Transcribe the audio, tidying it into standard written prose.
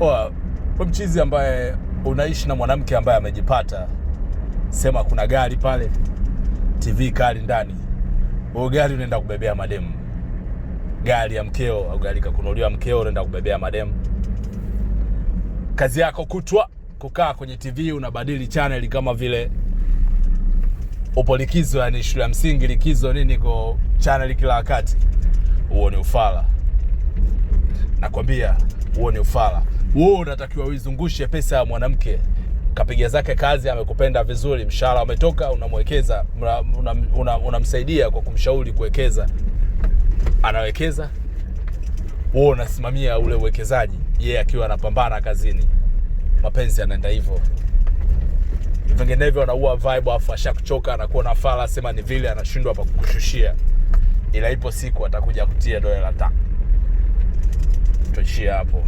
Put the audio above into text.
Wewe mchizi ambaye unaishi na mwanamke ambaye amejipata, sema kuna gari pale, TV kali ndani, wewe gari unaenda kubebea mademu, gari ya mkeo au gari kakununuliwa mkeo, unaenda kubebea mademu. Kazi yako kutwa kukaa kwenye TV unabadili channel kama vile upo likizo, yani shule ya msingi likizo nini, kwa channel kila wakati. Huo ni ufala, nakwambia, huo ni ufala. Wewe unatakiwa uizungushe pesa ya mwanamke, kapiga zake kazi, amekupenda vizuri, mshahara umetoka, unamwekeza, unamsaidia kwa kumshauri kuwekeza, anawekeza, wewe unasimamia ule uwekezaji, yeye akiwa anapambana kazini. Mapenzi yanaenda hivyo. Vinginevyo anaua vibe, afu ashakuchoka, anakuwa na fala, sema ni vile anashindwa pa kukushushia. Ila ipo siku atakuja kutia dola la taa. Tuishie hapo.